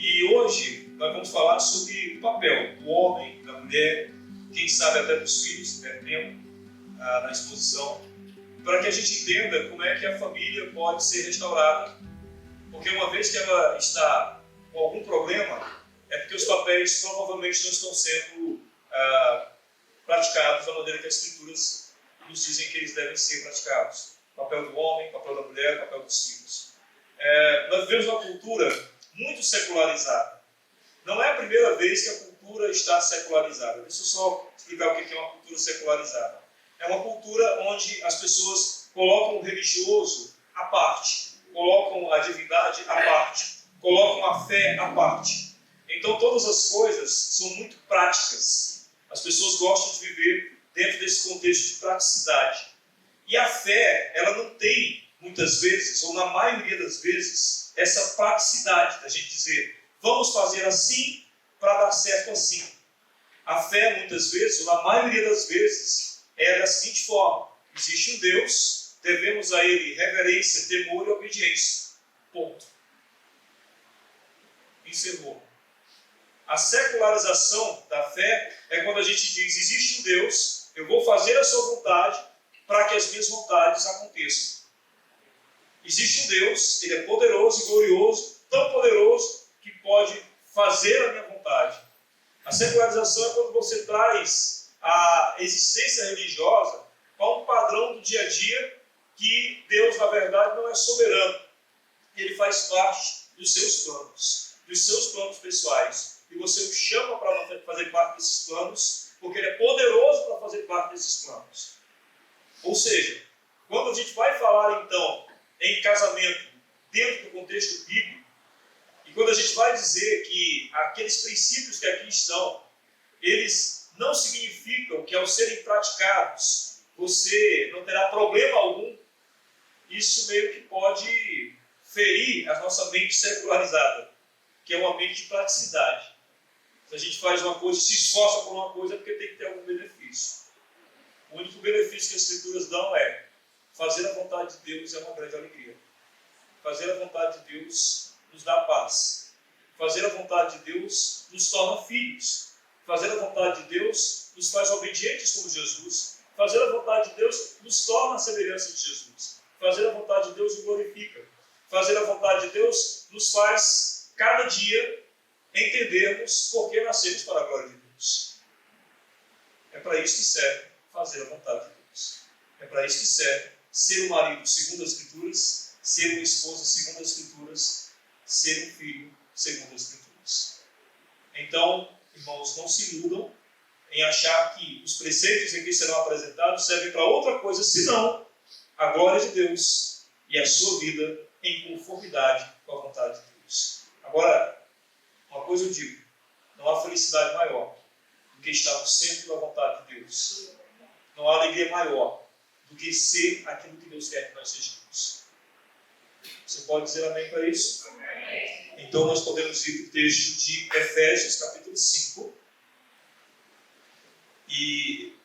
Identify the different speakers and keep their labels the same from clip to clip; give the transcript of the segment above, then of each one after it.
Speaker 1: E hoje nós vamos falar sobre o papel do homem, da mulher, quem sabe até dos filhos, se tiver tempo, na exposição, para que a gente entenda como é que a família pode ser restaurada. Porque uma vez que ela está com algum problema, é porque os papéis provavelmente não estão sendo praticados da maneira que as Escrituras nos dizem que eles devem ser praticados. Papel do homem, papel da mulher, papel dos filhos. Nós vivemos uma cultura muito secularizada. Não é a primeira vez que a cultura está secularizada. Deixa eu só explicar o que é uma cultura secularizada. É uma cultura onde as pessoas colocam o religioso à parte, colocam a divindade à parte, colocam a fé à parte. Então todas as coisas são muito práticas. As pessoas gostam de viver dentro desse contexto de praticidade. E a fé, ela não tem, muitas vezes, ou na maioria das vezes, essa praticidade da gente dizer, vamos fazer assim para dar certo assim. A fé, muitas vezes, ou na maioria das vezes, é da seguinte forma: existe um Deus, devemos a Ele reverência, temor e obediência. Ponto. Encerrou. A secularização da fé é quando a gente diz, existe um Deus, eu vou fazer a sua vontade para que as minhas vontades aconteçam. Existe um Deus, Ele é poderoso e glorioso, tão poderoso que pode fazer a minha vontade. A secularização é quando você traz a existência religiosa para um padrão do dia a dia que Deus, na verdade, não é soberano. Ele faz parte dos seus planos pessoais. E você o chama para fazer parte desses planos, porque Ele é poderoso para fazer parte desses planos. Ou seja, quando a gente vai falar, então, em casamento, dentro do contexto bíblico, e quando a gente vai dizer que aqueles princípios que aqui estão, eles não significam que ao serem praticados, você não terá problema algum, isso meio que pode ferir a nossa mente secularizada, que é uma mente de praticidade. Se a gente faz uma coisa, se esforça por uma coisa, é porque tem que ter algum benefício. O único benefício que as Escrituras dão é fazer a vontade de Deus é uma grande alegria. Fazer a vontade de Deus nos dá paz. Fazer a vontade de Deus nos torna filhos. Fazer a vontade de Deus nos faz obedientes como Jesus. Fazer a vontade de Deus nos torna a semelhança de Jesus. Fazer a vontade de Deus nos glorifica. Fazer a vontade de Deus nos faz, cada dia, entendermos por que nascemos para a glória de Deus. É para isso que serve fazer a vontade de Deus. É para isso que serve ser um marido segundo as Escrituras, ser uma esposa segundo as Escrituras, ser um filho segundo as Escrituras. Então, irmãos, não se iludam em achar que os preceitos em que serão apresentados servem para outra coisa, senão a glória de Deus e a sua vida em conformidade com a vontade de Deus. Agora, uma coisa eu digo, não há felicidade maior do que estar no centro da vontade de Deus. Não há alegria maior do que ser aquilo que Deus quer que nós sejamos. Você pode dizer amém para isso? Amém. Então nós podemos ir para o texto de Efésios, capítulo 5. E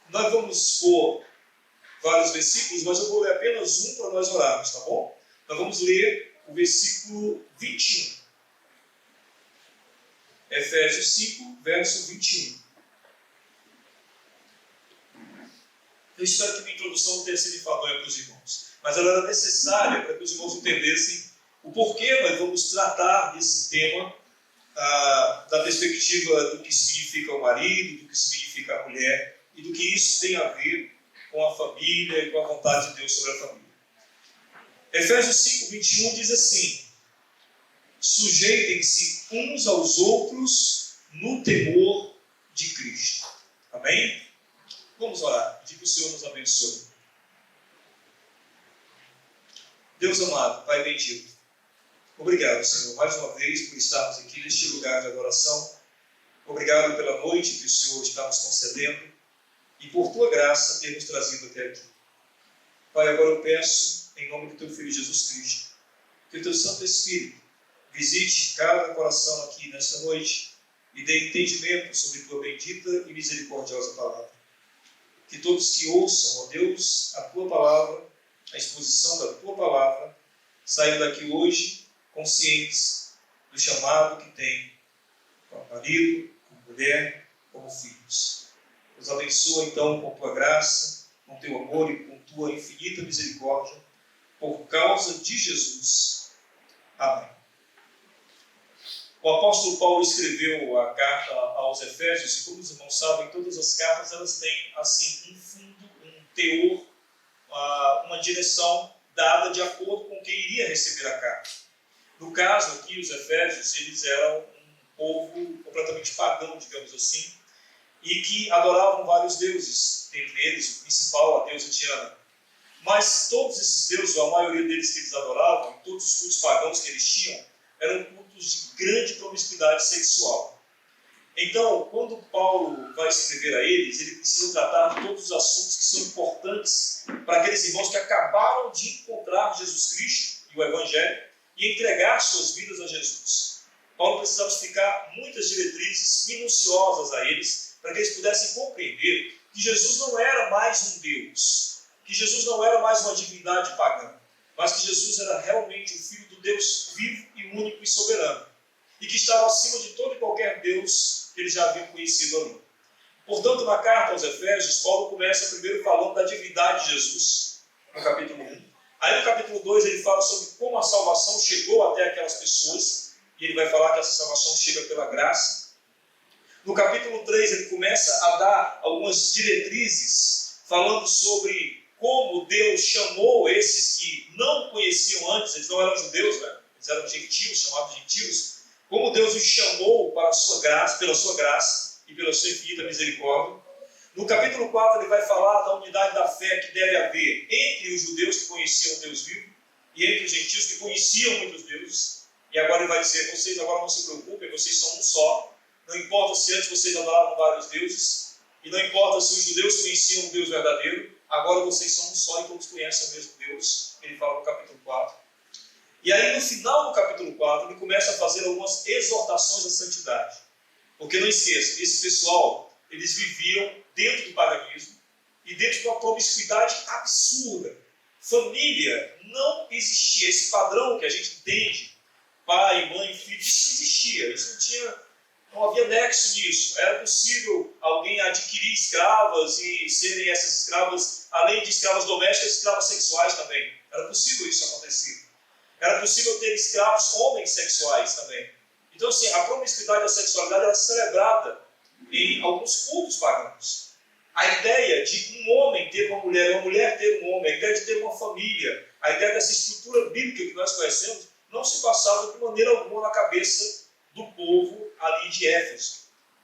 Speaker 1: nós vamos expor vários versículos, mas eu vou ler apenas um para nós orarmos, tá bom? Nós vamos ler o versículo 21. Efésios 5, verso 21. Eu espero que minha introdução não tenha sido enfadonha para os irmãos, mas ela era necessária para que os irmãos entendessem o porquê nós vamos tratar desse tema da perspectiva do que significa o marido, do que significa a mulher e do que isso tem a ver com a família e com a vontade de Deus sobre a família. Efésios 5, 21 diz assim: sujeitem-se uns aos outros no temor de Cristo. Amém? Vamos orar, pedir que o Senhor nos abençoe. Deus amado, Pai bendito, obrigado, Senhor, mais uma vez por estarmos aqui neste lugar de adoração. Obrigado pela noite que o Senhor está nos concedendo e por Tua graça ter nos trazido até aqui. Pai, agora eu peço, em nome do Teu Filho Jesus Cristo, que o Teu Santo Espírito visite cada coração aqui nesta noite e dê entendimento sobre Tua bendita e misericordiosa palavra. Que todos que ouçam, ó Deus, a Tua palavra, a exposição da Tua palavra, saiam daqui hoje conscientes do chamado que tem como marido, como mulher, como filhos. Deus abençoa então com tua graça, com teu amor e com tua infinita misericórdia, por causa de Jesus. Amém. O apóstolo Paulo escreveu a carta aos Efésios, e como os irmãos sabem, todas as cartas elas têm assim um fundo, um teor, uma direção dada de acordo com quem iria receber a carta. No caso aqui, os Efésios, eles eram um povo completamente pagão, digamos assim, e que adoravam vários deuses, entre eles o principal, a deusa Diana. Mas todos esses deuses, ou a maioria deles que eles adoravam, todos os cultos pagãos que eles tinham, eram cultos de grande promiscuidade sexual. Então, quando Paulo vai escrever a eles, ele precisa tratar de todos os assuntos que são importantes para aqueles irmãos que acabaram de encontrar Jesus Cristo e o Evangelho e entregar suas vidas a Jesus. Paulo precisava explicar muitas diretrizes minuciosas a eles, para que eles pudessem compreender que Jesus não era mais um Deus, que Jesus não era mais uma divindade pagã, mas que Jesus era realmente o Filho do Deus vivo e único e soberano, e que estava acima de todo e qualquer Deus que eles já haviam conhecido ali. Portanto, na carta aos Efésios, Paulo começa primeiro falando da divindade de Jesus, no capítulo 1. Aí no capítulo 2 ele fala sobre como a salvação chegou até aquelas pessoas, e ele vai falar que essa salvação chega pela graça. No capítulo 3 ele começa a dar algumas diretrizes, falando sobre como Deus chamou esses que não conheciam antes, eles não eram judeus, né? Eles eram gentios, chamados gentios, como Deus os chamou para a sua graça, pela sua graça e pela sua infinita misericórdia. No capítulo 4 ele vai falar da unidade da fé que deve haver entre os judeus que conheciam o Deus vivo e entre os gentios que conheciam muitos deuses. E agora ele vai dizer, vocês agora não se preocupem, vocês são um só. Não importa se antes vocês adoravam vários deuses, e não importa se os judeus conheciam o Deus verdadeiro, agora vocês são um só e todos conhecem o mesmo Deus. Ele fala no capítulo 4. E aí no final do capítulo 4 ele começa a fazer algumas exortações à santidade. Porque não esqueça, esse pessoal, eles viviam dentro do paganismo e dentro de uma promiscuidade absurda. Família não existia. Esse padrão que a gente entende, pai, mãe, filho, isso não existia. Isso não havia nexo nisso. Era possível alguém adquirir escravas e serem essas escravas, além de escravas domésticas, escravas sexuais também. Era possível isso acontecer. Era possível ter escravos homens sexuais também. Então, assim, a promiscuidade e a sexualidade era celebrada em alguns cultos pagãos. A ideia de um homem ter uma mulher ter um homem, a ideia de ter uma família, a ideia dessa estrutura bíblica que nós conhecemos, não se passava de maneira alguma na cabeça do povo ali de Éfeso.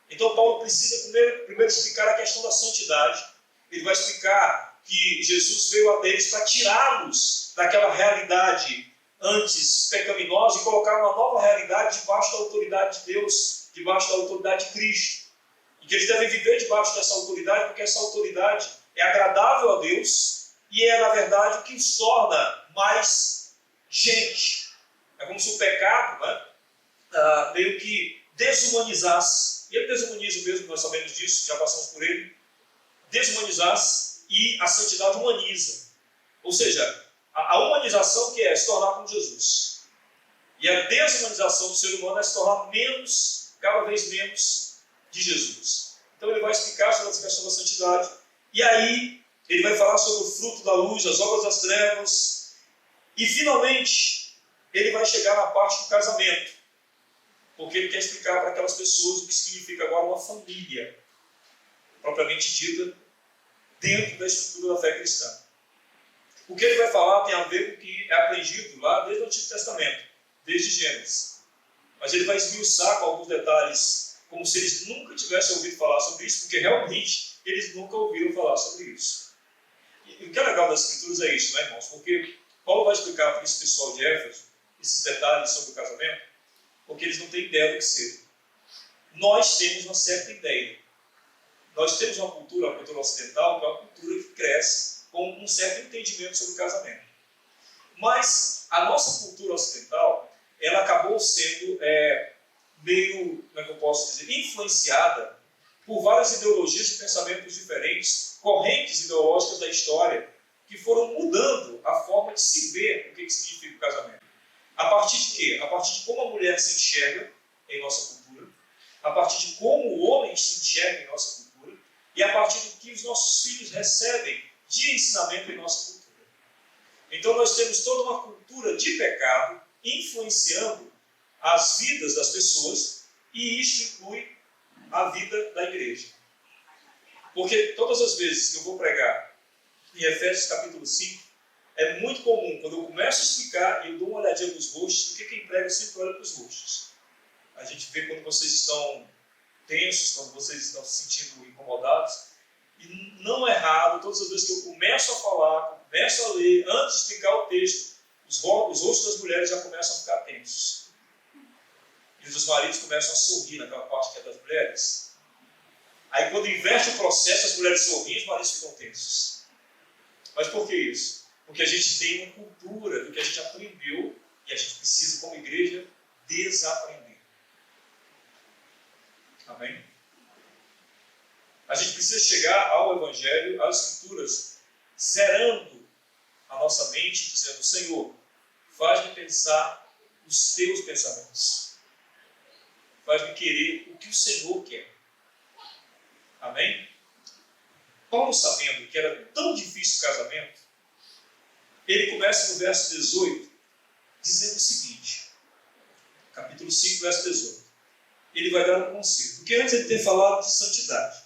Speaker 1: Então Paulo precisa primeiro explicar a questão da santidade. Ele vai explicar que Jesus veio a eles para tirá-los daquela realidade antes pecaminosa e colocar uma nova realidade debaixo da autoridade de Deus, debaixo da autoridade de Cristo. E que eles devem viver debaixo dessa autoridade, porque essa autoridade é agradável a Deus e é, na verdade, o que os torna mais gente. É como se o pecado, meio que desumanizasse, e ele desumaniza mesmo, nós sabemos disso, já passamos por ele, desumanizasse e a santidade humaniza. Ou seja, a humanização que é se tornar como Jesus. E a desumanização do ser humano é se tornar menos, cada vez menos, de Jesus. Então ele vai explicar sobre essa questão da santidade. E aí ele vai falar sobre o fruto da luz, as obras das trevas. E finalmente ele vai chegar na parte do casamento. Porque ele quer explicar para aquelas pessoas o que significa agora uma família, propriamente dita, dentro da estrutura da fé cristã. O que ele vai falar tem a ver com o que é aprendido lá desde o Antigo Testamento, desde Gênesis. Mas ele vai esmiuçar com alguns detalhes, como se eles nunca tivessem ouvido falar sobre isso, porque realmente eles nunca ouviram falar sobre isso. E o que é legal das Escrituras é isso, né, irmãos? Porque Paulo vai explicar para esse pessoal de Éfeso esses detalhes sobre o casamento, porque eles não têm ideia do que seja. Nós temos uma certa ideia. Nós temos uma cultura, a cultura ocidental, que é uma cultura que cresce com um certo entendimento sobre o casamento. Mas a nossa cultura ocidental, ela acabou sendo meio, como é que eu posso dizer, influenciada por várias ideologias de pensamentos diferentes, correntes ideológicas da história, que foram mudando a forma de se ver o que significa o casamento. A partir de quê? A partir de como a mulher se enxerga em nossa cultura, a partir de como o homem se enxerga em nossa cultura e a partir do que os nossos filhos recebem de ensinamento em nossa cultura. Então nós temos toda uma cultura de pecado influenciando as vidas das pessoas, e isso inclui a vida da igreja. Porque todas as vezes que eu vou pregar em Efésios capítulo 5, é muito comum, quando eu começo a explicar e eu dou uma olhadinha nos rostos, porque quem prega sempre olha para os rostos. A gente vê quando vocês estão tensos, quando vocês estão se sentindo incomodados. E não é raro, todas as vezes que eu começo a falar, começo a ler, antes de explicar o texto, os rostos das mulheres já começam a ficar tensos. E os maridos começam a sorrir naquela parte que é das mulheres. Aí quando inverte o processo, as mulheres sorriem e os maridos ficam tensos. Mas por que isso? Porque a gente tem uma cultura do que a gente aprendeu e a gente precisa, como igreja, desaprender. Amém? A gente precisa chegar ao Evangelho, às Escrituras, zerando a nossa mente, dizendo: Senhor, faz-me pensar os teus pensamentos. Faz-me querer o que o Senhor quer. Amém? Paulo, sabendo que era tão difícil o casamento, ele começa no verso 18, dizendo o seguinte, capítulo 5, verso 18. Ele vai dar um conselho, porque antes ele tem falado de santidade.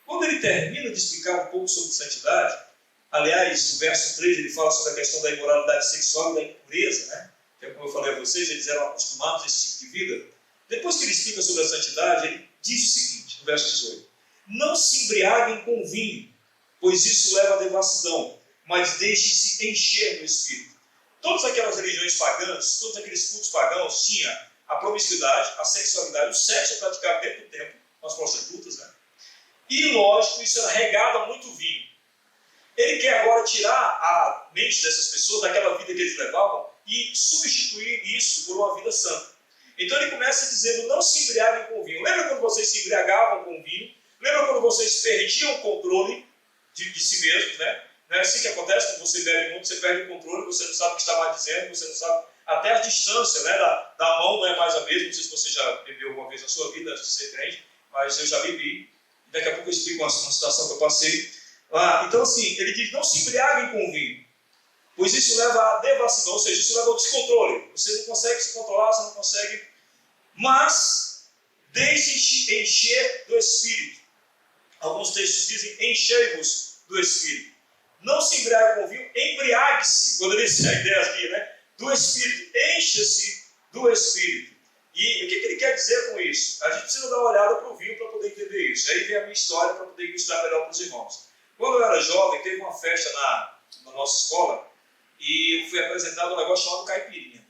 Speaker 1: Quando ele termina de explicar um pouco sobre santidade, aliás, no verso 3 ele fala sobre a questão da imoralidade sexual e da impureza, né? Que é como eu falei a vocês, eles eram acostumados a esse tipo de vida. Depois que ele explica sobre a santidade, ele diz o seguinte, no verso 18: não se embriaguem com vinho, pois isso leva à devassidão, mas deixem-se encher do Espírito. Todas aquelas religiões pagãs, todos aqueles cultos pagãos, tinha a promiscuidade, a sexualidade, o sexo praticado dentro do templo, com as prostitutas, né? E, lógico, isso era regado a muito vinho. Ele quer agora tirar a mente dessas pessoas, daquela vida que eles levavam, e substituir isso por uma vida santa. Então ele começa dizendo: não se embriaguem com vinho. Lembra quando vocês se embriagavam com vinho? Lembra quando vocês perdiam o controle de si mesmos, né? Não é assim que acontece quando você bebe muito, você perde o controle, você não sabe o que está mais dizendo, você não sabe, até a distância, né, da mão não é mais a mesma. Não sei se você já bebeu alguma vez na sua vida antes de ser crente, mas eu já bebi. Daqui a pouco eu explico uma situação que eu passei. Então assim, ele diz: não se embriaguem com vinho, pois isso leva à devassidão, ou seja, isso leva ao descontrole. Você não consegue se controlar, você não consegue, mas deixem-se encher do Espírito. Alguns textos dizem: enchei-vos do Espírito. Não se embriague com vinho, embriague-se, quando ele diz a ideia aqui, né? Do Espírito, encha-se do Espírito. E o que ele quer dizer com isso? A gente precisa dar uma olhada para o vinho para poder entender isso. Aí vem a minha história para poder ilustrar melhor para os irmãos. Quando eu era jovem, teve uma festa na nossa escola e eu fui apresentado um negócio chamado caipirinha.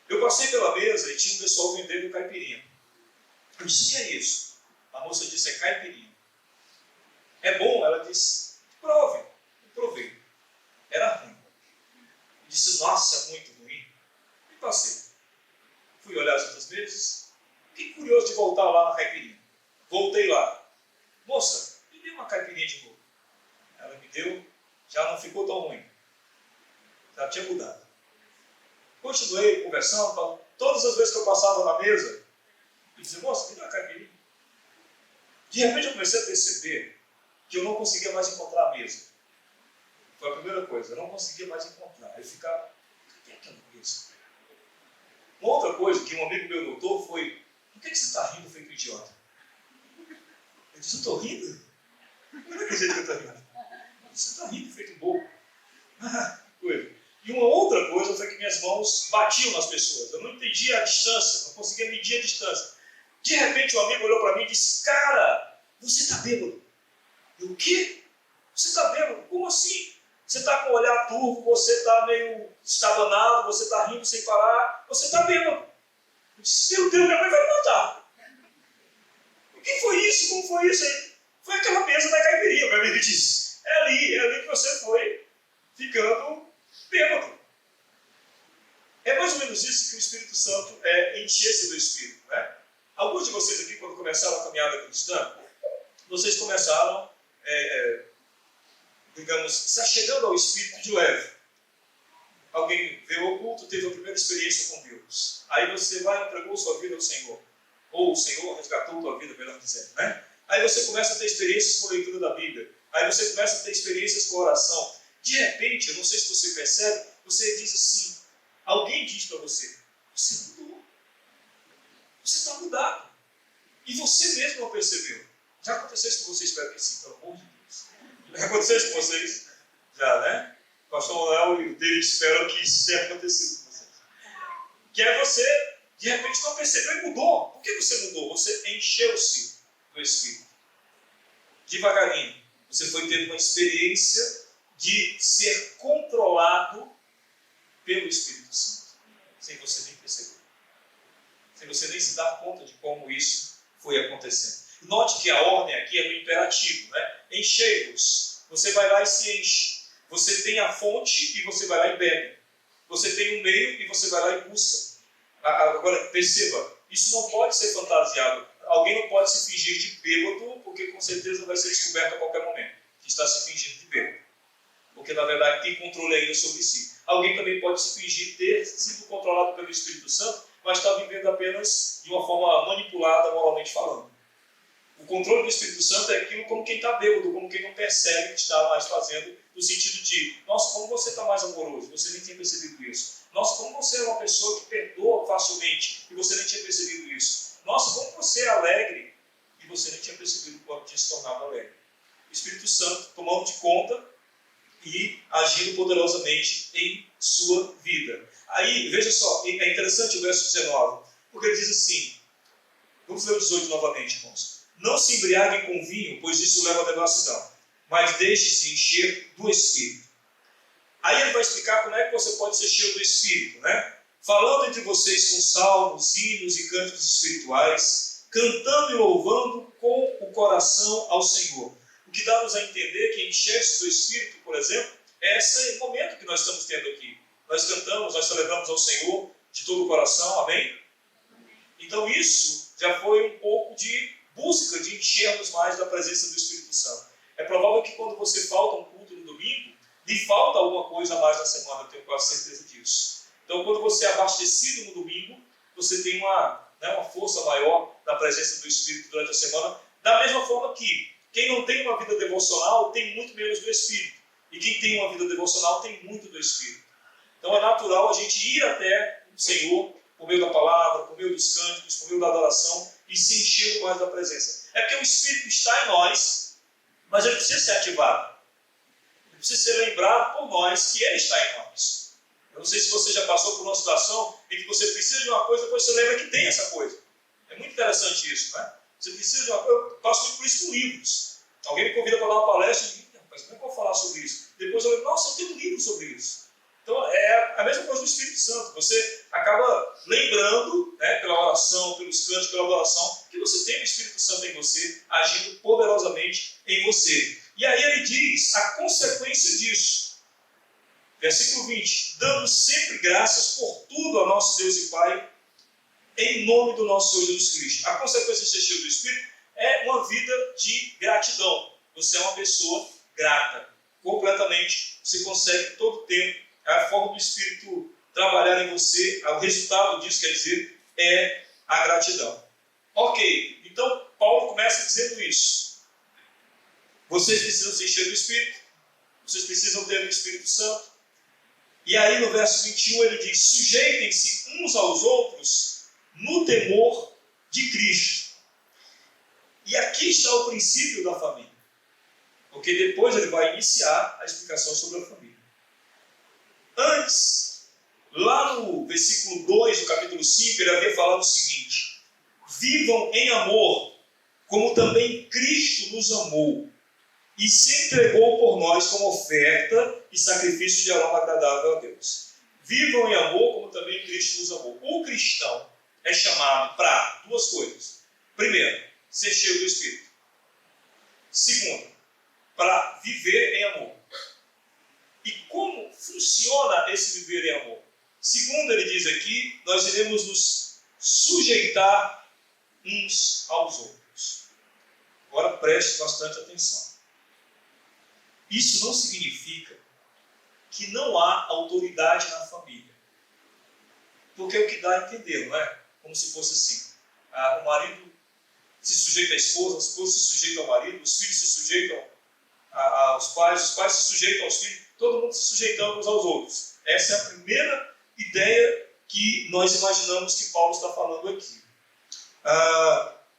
Speaker 1: Eu passei pela mesa e tinha um pessoal vendendo caipirinha. Eu disse: o que é isso? A moça disse: é caipirinha. É bom? Ela disse: prove. Eu provei. Era ruim. Eu disse: nossa, é muito ruim. E passei. Fui olhar as outras mesas. Fiquei curioso de voltar lá na caipirinha. Voltei lá. Moça, me dê uma caipirinha de novo. Ela me deu. Já não ficou tão ruim. Já tinha mudado. Continuei conversando. Todas as vezes que eu passava na mesa, eu dizia: moça, me dá uma caipirinha. De repente eu comecei a perceber que eu não conseguia mais encontrar a mesa. Foi a primeira coisa. Eu não conseguia mais encontrar. Eu ficava: cadê aquela mesa? Uma outra coisa que um amigo meu notou foi: por que você está rindo feito idiota? Eu disse: eu estou rindo? Eu não acredito que eu estou rindo. Você está rindo feito bobo. Coisa. E uma outra coisa foi que minhas mãos batiam nas pessoas. Eu não entendia a distância, não conseguia medir a distância. De repente um amigo olhou para mim e disse: cara, você está bêbado. Eu: o quê? Você está bêbado? Como assim? Você está com o olhar turvo, você está meio estabanado, você está rindo sem parar, você está bêbado. Eu disse: meu Deus, minha mãe vai me matar. O que foi isso? Como foi isso aí? Foi aquela mesa da caipirinha, meu amigo disse. É ali que você foi ficando bêbado. É mais ou menos isso que o Espírito Santo enchesse do Espírito, né? Alguns de vocês aqui, quando começaram a caminhada cristã, vocês começaram, digamos, chegando ao Espírito de leve. alguém veio ao culto, teve a primeira experiência com Deus. Aí você vai e entregou sua vida ao Senhor. Ou o Senhor resgatou a tua vida, melhor dizendo, né? Aí você começa a ter experiências com a leitura da Bíblia. Aí você começa a ter experiências com a oração. De repente, eu não sei se você percebe, você diz assim, alguém diz para você, você mudou. Você está mudado. E você mesmo não percebeu. Já aconteceu isso com vocês? Espero que sim, pelo amor de Deus. Já aconteceu isso com vocês? Já, né? O pastor Léo e o David esperam que isso tenha acontecido com vocês. Que é você, de repente, não percebeu e mudou. Por que você mudou? Você encheu-se do Espírito. Devagarinho, você foi tendo uma experiência de ser controlado pelo Espírito Santo. Sem você nem perceber. Sem você nem se dar conta de como isso foi acontecendo. Note que a ordem aqui é no imperativo, né? Enchei-vos. Você vai lá e se enche. Você tem a fonte e você vai lá e bebe. Você tem um meio e você vai lá e busca. Agora, perceba, isso não pode ser fantasiado. Alguém não pode se fingir de bêbado, porque com certeza vai ser descoberto a qualquer momento que está se fingindo de bêbado. Porque, na verdade, tem controle ainda sobre si. Alguém também pode se fingir ter sido controlado pelo Espírito Santo, mas está vivendo apenas de uma forma manipulada, moralmente falando. O controle do Espírito Santo é aquilo como quem está bêbado, como quem não percebe o que está mais fazendo, no sentido de, nossa, como você está mais amoroso, você nem tinha percebido isso. Nossa, como você é uma pessoa que perdoa facilmente, e você nem tinha percebido isso. Nossa, como você é alegre, e você nem tinha percebido quando tinha se tornado alegre. O Espírito Santo tomando de conta e agindo poderosamente em sua vida. Aí, veja só, é interessante o verso 19, porque ele diz assim, vamos ler o 18 novamente, irmãos. Não se embriaguem com vinho, pois isso leva à devassidão, mas deixe-se encher do Espírito. Aí ele vai explicar como é que você pode ser cheio do Espírito, né? Falando entre vocês com salmos, hinos e cânticos espirituais, cantando e louvando com o coração ao Senhor. O que dá-nos a entender que encher-se do Espírito, por exemplo, é esse momento que nós estamos tendo aqui. Nós cantamos, nós celebramos ao Senhor de todo o coração, amém? Então isso já foi um pouco de busca de enchermos mais da presença do Espírito Santo. É provável que quando você falta um culto no domingo, lhe falta alguma coisa a mais na semana, eu tenho quase certeza disso. Então quando você é abastecido no domingo, você tem uma força maior na presença do Espírito durante a semana, da mesma forma que quem não tem uma vida devocional tem muito menos do Espírito. E quem tem uma vida devocional tem muito do Espírito. Então é natural a gente ir até o Senhor, por meio da palavra, por meio dos cânticos, por meio da adoração, e se enchendo mais da presença. É porque o Espírito está em nós, mas ele precisa ser ativado. Ele precisa ser lembrado por nós que ele está em nós. Eu não sei se você já passou por uma situação em que você precisa de uma coisa, depois você lembra que tem essa coisa. É muito interessante isso, né? Você precisa de uma coisa, eu passo muito por isso com livros. Alguém me convida para dar uma palestra e diz, rapaz, como é que eu vou falar sobre isso? Depois eu lembro, nossa, eu tenho um livro sobre isso. Então é a mesma coisa do Espírito Santo. Você acaba lembrando, né, pela oração, pelos cantos, pela adoração, que você tem o Espírito Santo em você, agindo poderosamente em você. E aí ele diz a consequência disso. Versículo 20. Dando sempre graças por tudo a nosso Deus e Pai, em nome do nosso Senhor Jesus Cristo. A consequência de ser cheio do Espírito é uma vida de gratidão. Você é uma pessoa grata. Completamente. Você consegue todo o tempo. A forma do Espírito trabalhar em você, o resultado disso, quer dizer, é a gratidão. Ok, então Paulo começa dizendo isso. Vocês precisam se encher do Espírito, vocês precisam ter o Espírito Santo. E aí no verso 21 ele diz, sujeitem-se uns aos outros no temor de Cristo. E aqui está o princípio da família. Porque depois ele vai iniciar a explicação sobre a família. Antes, lá no versículo 2 do capítulo 5, ele havia falado o seguinte, vivam em amor, como também Cristo nos amou, e se entregou por nós como oferta e sacrifício de aroma agradável a Deus. Vivam em amor, como também Cristo nos amou. O cristão é chamado para duas coisas. Primeiro, ser cheio do Espírito. Segundo, para viver em amor. E como funciona esse viver em amor? Segundo ele diz aqui, nós iremos nos sujeitar uns aos outros. Agora preste bastante atenção. Isso não significa que não há autoridade na família. Porque é o que dá a entender, não é? Como se fosse assim. O marido se sujeita à esposa, a esposa se sujeita ao marido, os filhos se sujeitam aos pais, os pais se sujeitam aos filhos, todo mundo se sujeitando uns aos outros. Essa é a primeira ideia que nós imaginamos que Paulo está falando aqui.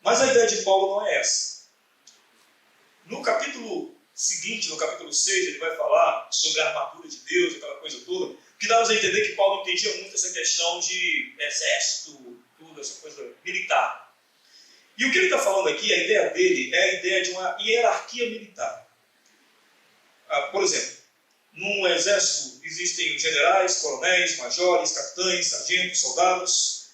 Speaker 1: Mas a ideia de Paulo não é essa. No capítulo seguinte, no capítulo 6, ele vai falar sobre a armadura de Deus, aquela coisa toda, que dá-nos a entender que Paulo entendia muito essa questão de exército, tudo, essa coisa militar. E o que ele está falando aqui, a ideia dele é a ideia de uma hierarquia militar. Por exemplo, num exército existem generais, coronéis, majores, capitães, sargentos, soldados,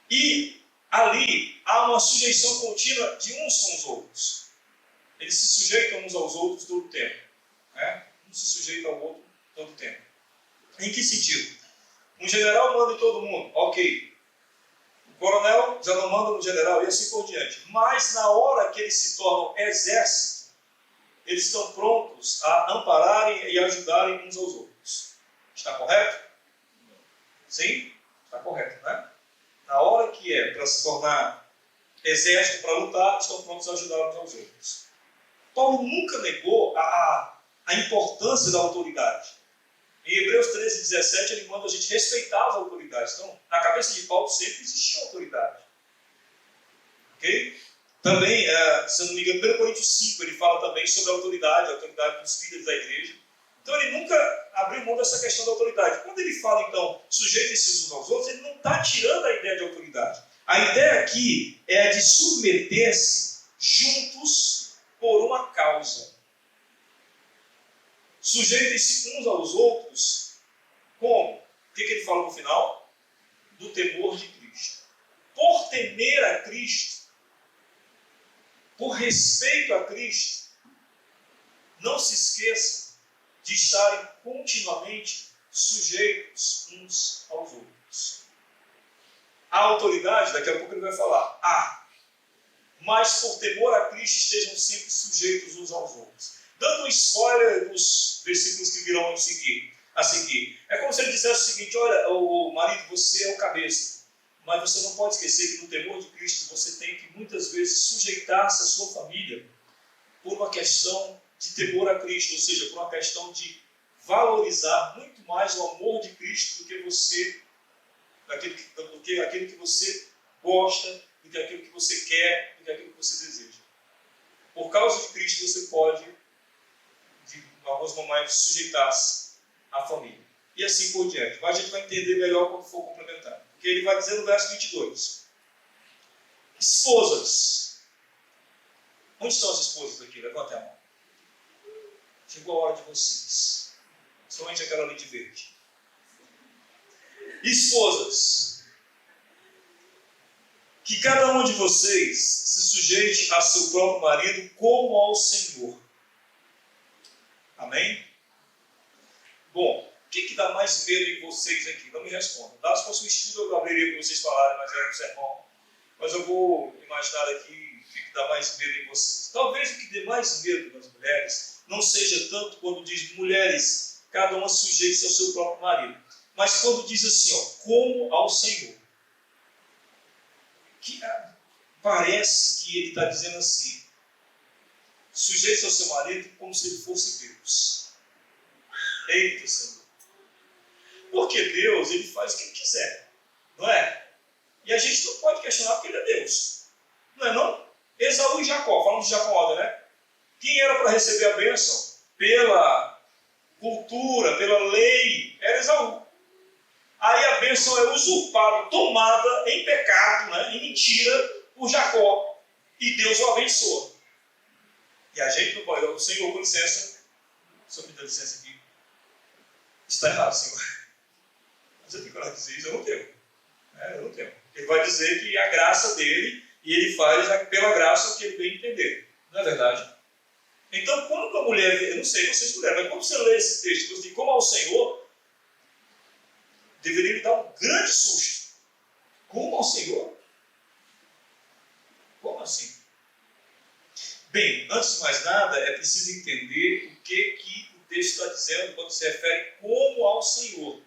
Speaker 1: e ali há uma sujeição contínua de uns com os outros. Eles se sujeitam uns aos outros todo o tempo. Né? Um se sujeita ao outro todo o tempo. Em que sentido? Um general manda em todo mundo, ok. O coronel já não manda no general e assim por diante. Mas na hora que eles se tornam exército, eles estão prontos a ampararem e ajudarem uns aos outros. Está correto? Sim? Está correto, né? Na hora que é para se tornar exército para lutar, estão prontos a ajudar uns aos outros. Paulo nunca negou a importância da autoridade. Em Hebreus 13:17, ele manda a gente respeitar as autoridades. Então, na cabeça de Paulo sempre existia autoridade. Ok? Também, se não me engano, 1 Coríntios 5, ele fala também sobre a autoridade dos líderes da igreja. Então, ele nunca abriu mão dessa questão da autoridade. Quando ele fala, então, sujeitem-se uns aos outros, ele não está tirando a ideia de autoridade. A ideia aqui é a de submeter-se juntos por uma causa. Sujeitem-se uns aos outros como? O que ele fala no final? Do temor de Cristo. Por temer a Cristo, por respeito a Cristo, não se esqueçam de estarem continuamente sujeitos uns aos outros. A autoridade, daqui a pouco ele vai falar, mas por temor a Cristo estejam sempre sujeitos uns aos outros. Dando um spoiler dos versículos que virão a seguir. É como se ele dissesse o seguinte, olha, o marido, você é o cabeça, mas você não pode esquecer que no temor de Cristo você tem que muitas vezes sujeitar-se à sua família por uma questão de temor a Cristo, ou seja, por uma questão de valorizar muito mais o amor de Cristo do que aquilo que você gosta, do que aquilo que você quer, do que aquilo que você deseja. Por causa de Cristo você pode, em alguns momentos, sujeitar-se à família. E assim por diante. Mas a gente vai entender melhor quando for complementar. Porque ele vai dizer no verso 22. Esposas. Onde estão as esposas aqui? Levantem a mão. Chegou a hora de vocês. Somente aquela ali de verde. Esposas. Que cada um de vocês se sujeite a seu próprio marido como ao Senhor. Amém? Bom, o que dá mais medo em vocês aqui? Não me respondam. Tá? Se fosse um estudo, eu abriria para vocês falarem, mas era um sermão. Mas eu vou imaginar aqui o que dá mais medo em vocês. Talvez o que dê mais medo nas mulheres não seja tanto quando diz mulheres, cada uma sujeite ao seu próprio marido. Mas quando diz assim, como ao Senhor. Que parece que ele está dizendo assim, sujeite ao seu marido como se ele fosse Deus. Eita, Senhor. Porque Deus, ele faz o que ele quiser, não é? E a gente não pode questionar porque ele é Deus. Não é não? Esaú e Jacó, falamos de Jacó ontem, né? Quem era para receber a bênção? Pela cultura, pela lei, era Esaú. Aí a bênção é usurpada, tomada em pecado, né, em mentira, por Jacó. E Deus o abençoa. E a gente não pode, o Senhor, com licença, o Senhor me dá licença aqui. Está errado, Senhor. Mas eu tenho coragem de dizer isso, eu não tenho. Eu não tenho. Ele vai dizer que a graça dele, e ele faz pela graça o que ele bem entender. Não é verdade? Então, quando a mulher, eu não sei, vocês mulheres, mas quando você lê esse texto, você diz, como ao Senhor, deveria lhe dar um grande susto. Como ao Senhor? Como assim? Bem, antes de mais nada, é preciso entender o que texto está dizendo quando se refere como ao Senhor.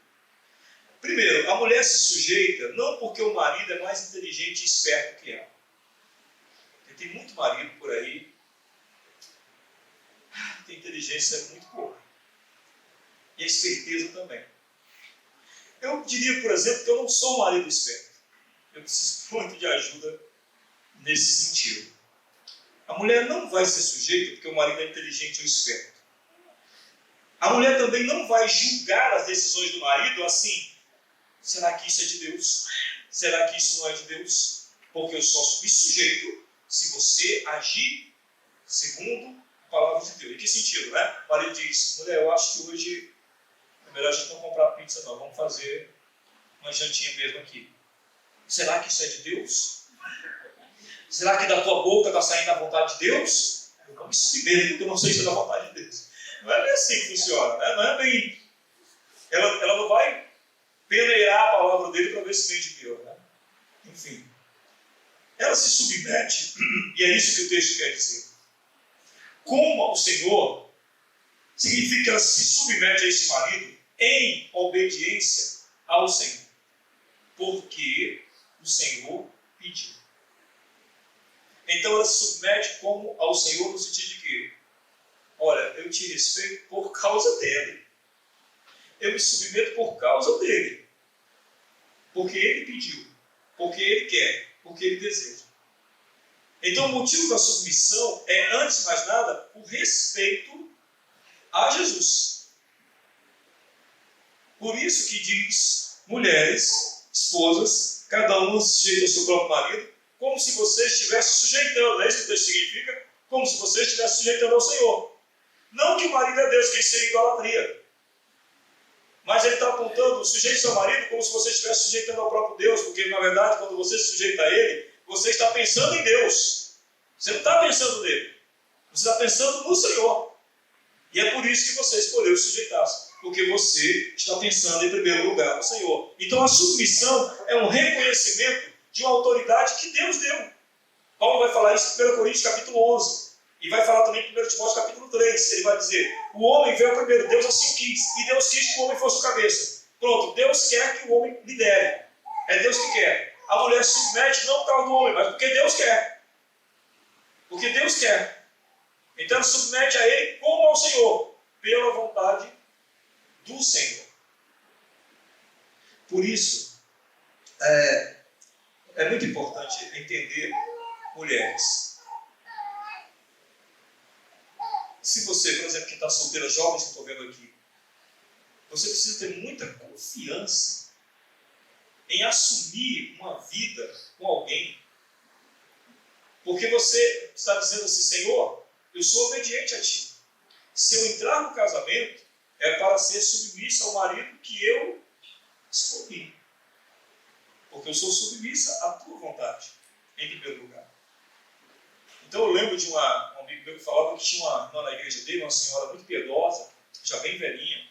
Speaker 1: Primeiro, a mulher se sujeita não porque o marido é mais inteligente e esperto que ela. Porque tem muito marido por aí que tem inteligência muito pouca. E a esperteza também. Eu diria, por exemplo, que eu não sou um marido esperto. Eu preciso muito de ajuda nesse sentido. A mulher não vai ser sujeita porque o marido é inteligente ou esperto. A mulher também não vai julgar as decisões do marido assim: será que isso é de Deus? Será que isso não é de Deus? Porque eu só me sujeito se você agir segundo a palavra de Deus. Em que sentido, né? O marido diz: mulher, eu acho que hoje é melhor a gente não comprar pizza não, vamos fazer uma jantinha mesmo aqui. Será que isso é de Deus? Será que da tua boca está saindo a vontade de Deus? Eu não me submeto porque eu não sei se é da vontade de Deus. Não é bem assim que funciona, né? Não é bem... Ela não vai peneirar a palavra dele para ver se vem de Deus, né? Enfim. Ela se submete, e é isso que o texto quer dizer. Como ao Senhor, significa que ela se submete a esse marido em obediência ao Senhor. Porque o Senhor pediu. Então ela se submete como ao Senhor no sentido de que, olha, eu te respeito por causa dele. Eu me submeto por causa dele. Porque ele pediu. Porque ele quer. Porque ele deseja. Então o motivo da submissão é, antes de mais nada, o respeito a Jesus. Por isso que diz, mulheres, esposas, cada uma sujeita ao seu próprio marido, como se você estivesse sujeitando, não é isso que o texto significa? Como se você estivesse sujeitando ao Senhor. Não que o marido é Deus, que isso seria idolatria. Mas ele está apontando, sujeite seu marido como se você estivesse sujeitando ao próprio Deus, porque na verdade, quando você se sujeita a ele, você está pensando em Deus. Você não está pensando nele. Você está pensando no Senhor. E é por isso que você escolheu se sujeitar-se. Porque você está pensando em primeiro lugar no Senhor. Então a submissão é um reconhecimento de uma autoridade que Deus deu. Paulo vai falar isso em 1 Coríntios capítulo 11. E vai falar também em 1 Timóteo capítulo 3. Ele vai dizer, o homem veio primeiro, Deus assim quis. E Deus quis que o homem fosse o cabeça. Pronto, Deus quer que o homem lidere. É Deus que quer. A mulher se submete não por causa do homem, mas porque Deus quer. Porque Deus quer. Então ela submete a ele como ao Senhor. Pela vontade do Senhor. Por isso, é muito importante entender, mulheres. Se você, por exemplo, que está solteira, jovens que estou vendo aqui, você precisa ter muita confiança em assumir uma vida com alguém. Porque você está dizendo assim, Senhor, eu sou obediente a Ti. Se eu entrar no casamento, é para ser submissa ao marido que eu escolhi. Porque eu sou submissa à Tua vontade, em primeiro lugar. Então eu lembro de um amigo meu que falava que tinha uma irmã na igreja dele, uma senhora muito piedosa, já bem velhinha,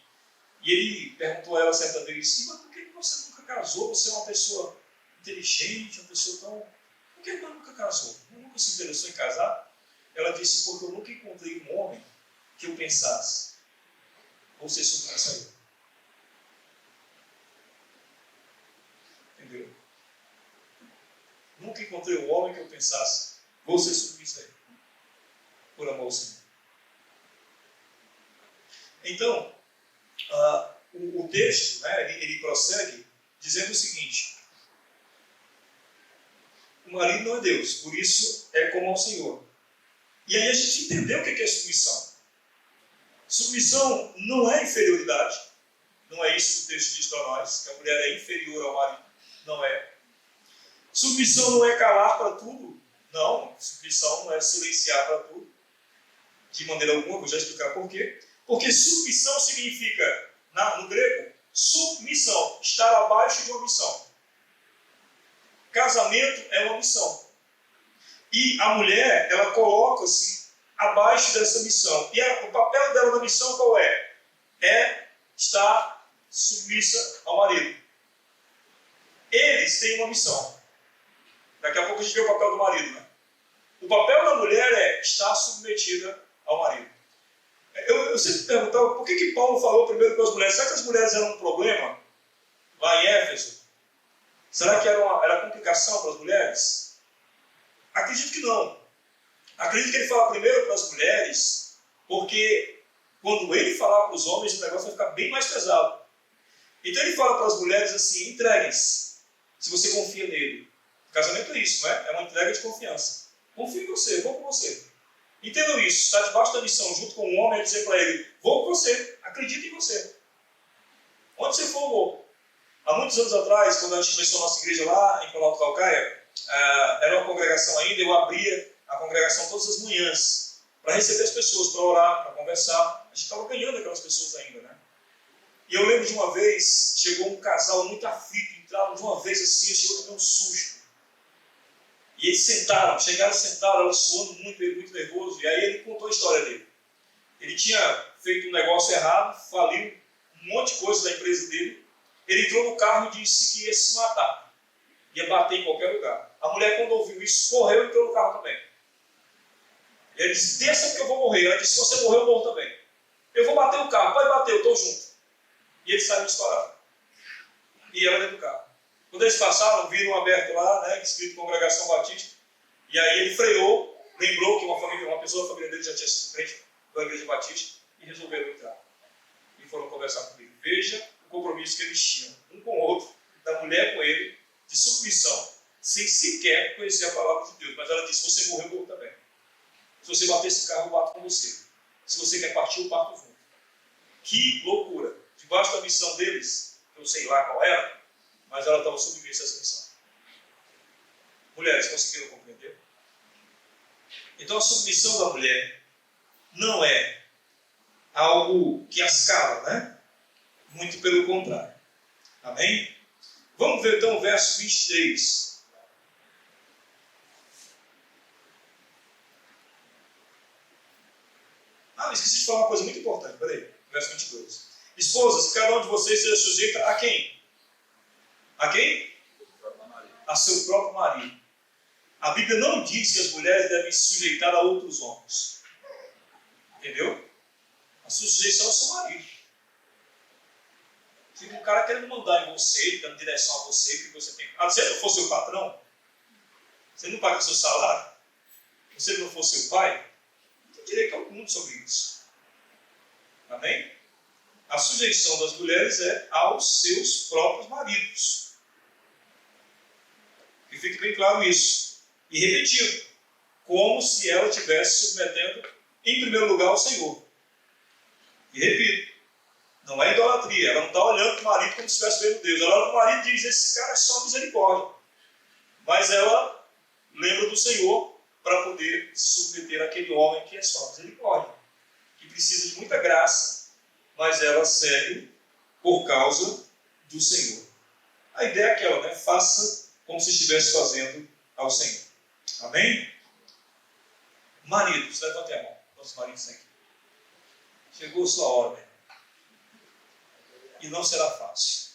Speaker 1: e ele perguntou a ela certa vez, mas por que você nunca casou? Você é uma pessoa inteligente, uma pessoa tão... Por que você nunca casou? Nunca se interessou em casar? Ela disse, porque eu nunca encontrei um homem que eu pensasse, vou ser submissa a ele. Entendeu? Nunca encontrei um homem que eu pensasse, vou ser submissa a ele. Por amor ao Senhor. Então, o texto, né, ele prossegue dizendo o seguinte, o marido não é Deus, por isso é como ao Senhor. E aí a gente entendeu o que é submissão. Submissão não é inferioridade, não é isso que o texto diz para nós, que a mulher é inferior ao marido, não é. Submissão não é calar para tudo, não, submissão não é silenciar para tudo, de maneira alguma, vou já explicar por quê. Porque submissão significa, no grego, submissão, estar abaixo de uma missão. Casamento é uma missão. E a mulher, ela coloca-se abaixo dessa missão. E o papel dela na missão qual é? É estar submissa ao marido. Eles têm uma missão. Daqui a pouco a gente vê o papel do marido, né? O papel da mulher é estar submetida ao marido. Eu sempre perguntava por que Paulo falou primeiro com as mulheres. Será que as mulheres eram um problema lá em Éfeso? Será que era complicação para as mulheres? Acredito que não. Acredito que ele fala primeiro para as mulheres, porque quando ele falar para os homens, o negócio vai ficar bem mais pesado. Então ele fala para as mulheres assim: entreguem-se, se você confia nele. Casamento é isso, não é? É uma entrega de confiança. Confio em você, eu vou com você. Entendam isso, está debaixo da missão, junto com um homem, é dizer para ele: vou com você, acredito em você. Onde você for, eu vou. Há muitos anos atrás, quando a gente começou a nossa igreja lá em Planalto Calcaia, era uma congregação ainda, eu abria a congregação todas as manhãs para receber as pessoas, para orar, para conversar. A gente estava ganhando aquelas pessoas ainda, né? E eu lembro de uma vez, chegou um casal muito aflito, entraram de uma vez assim, chegou a tomar um susto. E eles chegaram sentaram, ela suando muito, ele muito nervoso, e aí ele contou a história dele. Ele tinha feito um negócio errado, faliu um monte de coisa da empresa dele. Ele entrou no carro e disse que ia se matar, ia bater em qualquer lugar. A mulher, quando ouviu isso, correu e entrou no carro também. E ele disse: desça que eu vou morrer. Ela disse: se você morrer, eu morro também. Eu vou bater o carro, pode bater, eu estou junto. E ele saiu disparado. E ela dentro do carro. Quando eles passaram, viram aberto lá, né, escrito Congregação Batista. E aí ele freou, lembrou que uma pessoa da família dele já tinha sido frente da Igreja Batista e resolveram entrar. E foram conversar comigo. Veja o compromisso que eles tinham, um com o outro, da mulher com ele, de submissão, sem sequer conhecer a palavra de Deus. Mas ela disse: você morreu, eu morro também. Se você bater esse carro, eu bato com você. Se você quer partir, eu parto junto. Que loucura! Debaixo da missão deles, eu sei lá qual era, mas ela estava submissa a essa missão. Mulheres, conseguiram compreender? Então a submissão da mulher não é algo que as cala, né? Muito pelo contrário. Amém? Vamos ver então o verso 23. Esqueci de falar uma coisa muito importante. Peraí, verso 22. Esposas, cada um de vocês seja sujeita a quem? A quem? A seu próprio marido. A Bíblia não diz que as mulheres devem se sujeitar a outros homens. Entendeu? A sua sujeição ao seu marido. Se um cara querendo mandar em você, dando direção a você, porque você tem. Se ele não for seu patrão, você não paga seu salário, se ele não for seu pai, não tem direito algum sobre isso. Amém? A sujeição das mulheres é aos seus próprios maridos. Que fique bem claro isso. E repetido, como se ela estivesse submetendo, em primeiro lugar, ao Senhor. E repito, não é idolatria. Ela não está olhando para o marido como se estivesse vendo Deus. Ela olha para o marido e diz: esse cara é só misericórdia. Mas ela lembra do Senhor para poder se submeter àquele homem que é só misericórdia, que precisa de muita graça, mas ela segue por causa do Senhor. A ideia é aquela, né? Faça como se estivesse fazendo ao Senhor. Amém? Maridos, levantem a mão. Nossos maridos aqui. Chegou a sua hora, né? E não será fácil.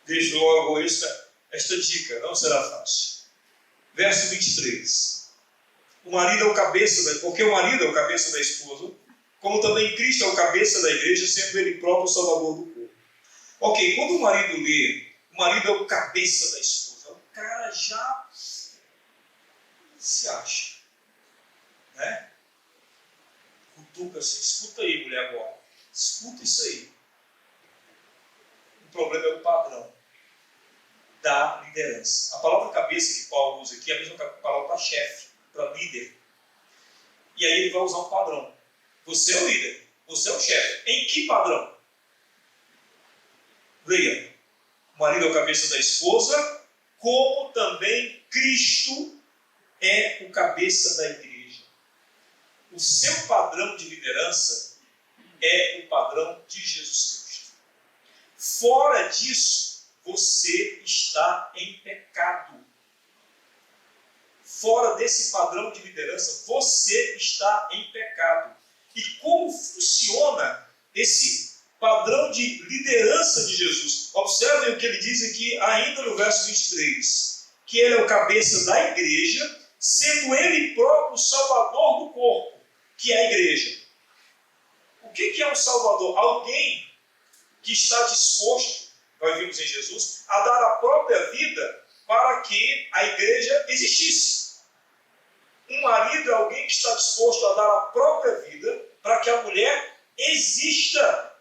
Speaker 1: Deixo logo esta dica, não será fácil. Verso 23. O marido é o cabeça, porque o marido é o cabeça da esposa, como também Cristo é o cabeça da igreja, sendo ele próprio o salvador do povo. Ok, quando o marido lê, o marido é o cabeça da esposa, o cara já se acha, né? Cutuca-se, escuta aí, mulher, agora. Escuta isso aí. O problema é o padrão da liderança. A palavra cabeça que Paulo usa aqui é a mesma palavra para chefe, para líder. E aí ele vai usar um padrão. Você é o líder, você é o chefe. Em que padrão? Leia. O marido é o cabeça da esposa, como também Cristo é o cabeça da igreja. O seu padrão de liderança é o padrão de Jesus Cristo. Fora disso, você está em pecado. Fora desse padrão de liderança, você está em pecado. E como funciona esse padrão de liderança de Jesus? Observem o que ele diz aqui ainda no verso 23. Que ele é o cabeça da igreja, sendo ele próprio o salvador do corpo, que é a igreja. O que é um Salvador? Alguém que está disposto, nós vimos em Jesus, a dar a própria vida para que a igreja existisse. Um marido é alguém que está disposto a dar a própria vida para que a mulher exista.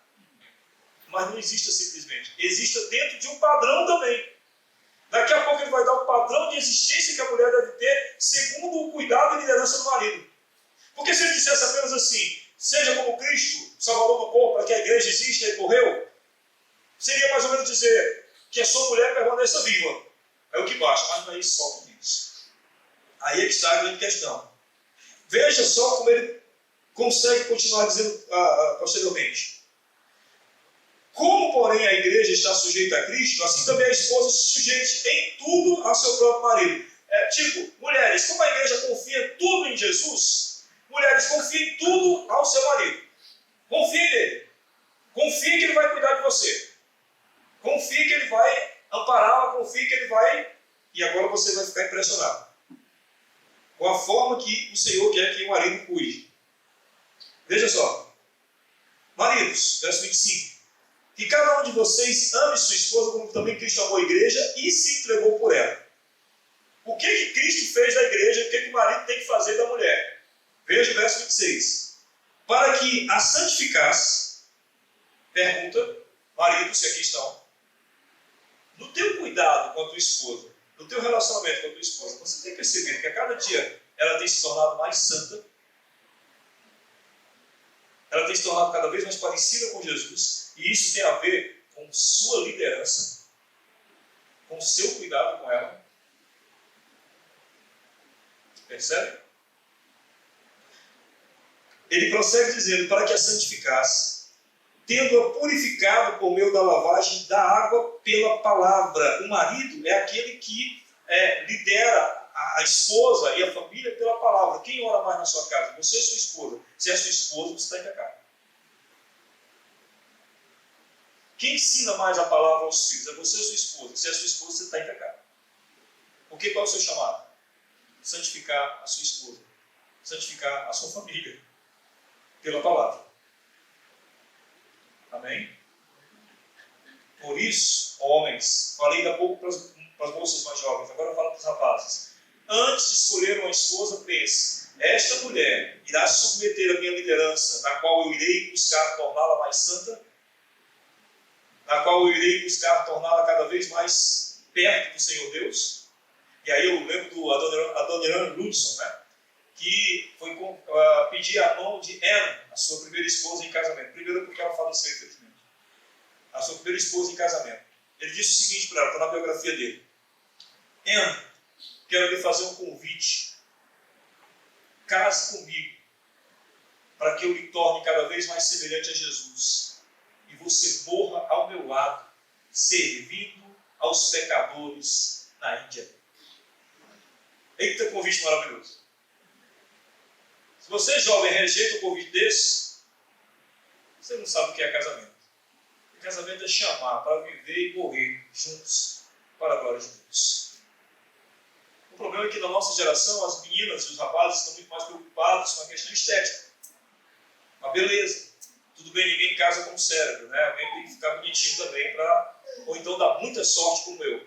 Speaker 1: Mas não exista simplesmente. Exista dentro de um padrão também. Daqui a pouco ele vai dar o padrão de existência que a mulher deve ter, segundo o cuidado e liderança do marido. Porque se ele dissesse apenas assim, seja como Cristo, Salvador do povo, para que a igreja exista e morreu, seria mais ou menos dizer que a sua mulher permaneça viva. É o que basta, mas não é isso só com isso. Aí é que está a grande questão. Veja só como ele consegue continuar dizendo posteriormente. Como, porém, a igreja está sujeita a Cristo, assim também a esposa se sujeite em tudo ao seu próprio marido. Mulheres, como a igreja confia tudo em Jesus, mulheres, confiem tudo ao seu marido. Confie nele. Confie que ele vai cuidar de você. Confie que ele vai ampará-la, confie que ele vai... E agora você vai ficar impressionado com a forma que o Senhor quer que o marido cuide. Veja só. Maridos, verso 25. Que cada um de vocês ame sua esposa como também Cristo amou a igreja e se entregou por ela. O que Cristo fez da igreja e o que o marido tem que fazer da mulher? Veja o verso 26. Para que a santificasse, pergunta, marido, se aqui estão, no teu cuidado com a tua esposa, no teu relacionamento com a tua esposa, você tem percebido que a cada dia ela tem se tornado mais santa, ela tem se tornado cada vez mais parecida com Jesus, e isso tem a ver com sua liderança, com seu cuidado com ela. Percebe? Ele prossegue dizendo, para que a santificasse, tendo-a purificado por meio da lavagem da água pela palavra. O marido é aquele que lidera a esposa e a família pela palavra. Quem ora mais na sua casa? Você ou sua esposa? Se é sua esposa, você está em pecado. Quem ensina mais a palavra aos filhos? É você ou sua esposa? Se é sua esposa, você está em pecado. Porque qual é o seu chamado? Santificar a sua esposa. Santificar a sua família. Pela palavra. Amém? Por isso, homens, falei ainda há pouco para as moças mais jovens, agora eu falo para os rapazes. Antes de escolher uma esposa, pense, esta mulher irá se submeter à minha liderança, na qual eu irei buscar torná-la mais santa, na qual eu irei buscar torná-la cada vez mais perto do Senhor Deus. E aí eu lembro do Adoniran Ludson, né? Que foi pedir a mão de Anne, a sua primeira esposa em casamento. Primeiro porque ela faleceu, infelizmente. A sua primeira esposa em casamento. Ele disse o seguinte para ela, está na biografia dele. Anne, quero lhe fazer um convite. Case comigo, para que eu lhe torne cada vez mais semelhante a Jesus. E você morra ao meu lado, servindo aos pecadores na Índia. Eita, convite maravilhoso. Se você, jovem, rejeita um convite desse, você não sabe o que é casamento. E casamento é chamar para viver e morrer juntos para a glória de Deus. O problema é que na nossa geração as meninas e os rapazes estão muito mais preocupados com a questão estética. A beleza. Tudo bem, ninguém casa com o cérebro, né? Alguém tem que ficar bonitinho também ou então dar muita sorte como eu.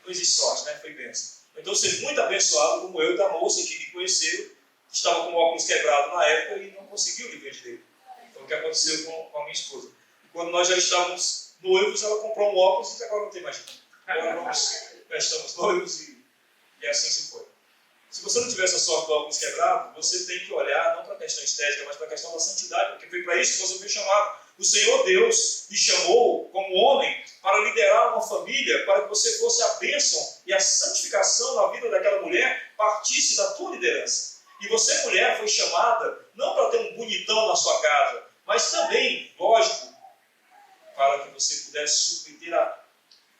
Speaker 1: Não existe sorte, né? Foi bênção. Então ser muito abençoado como eu, da moça que me conheceu, estava com o óculos quebrado na época e não conseguiu lhe ver direito. Foi o que aconteceu com a minha esposa. Quando nós já estávamos noivos, ela comprou um óculos e agora não tem mais jeito. Agora estamos noivos e assim se foi. Se você não tiver essa sorte do óculos quebrado, você tem que olhar não para a questão estética, mas para a questão da santidade, porque foi para isso que você foi chamado. O Senhor Deus lhe chamou como homem para liderar uma família, para que você fosse a bênção e a santificação na vida daquela mulher partisse da tua liderança. E você, mulher, foi chamada não para ter um bonitão na sua casa, mas também, lógico, para que você pudesse submeter a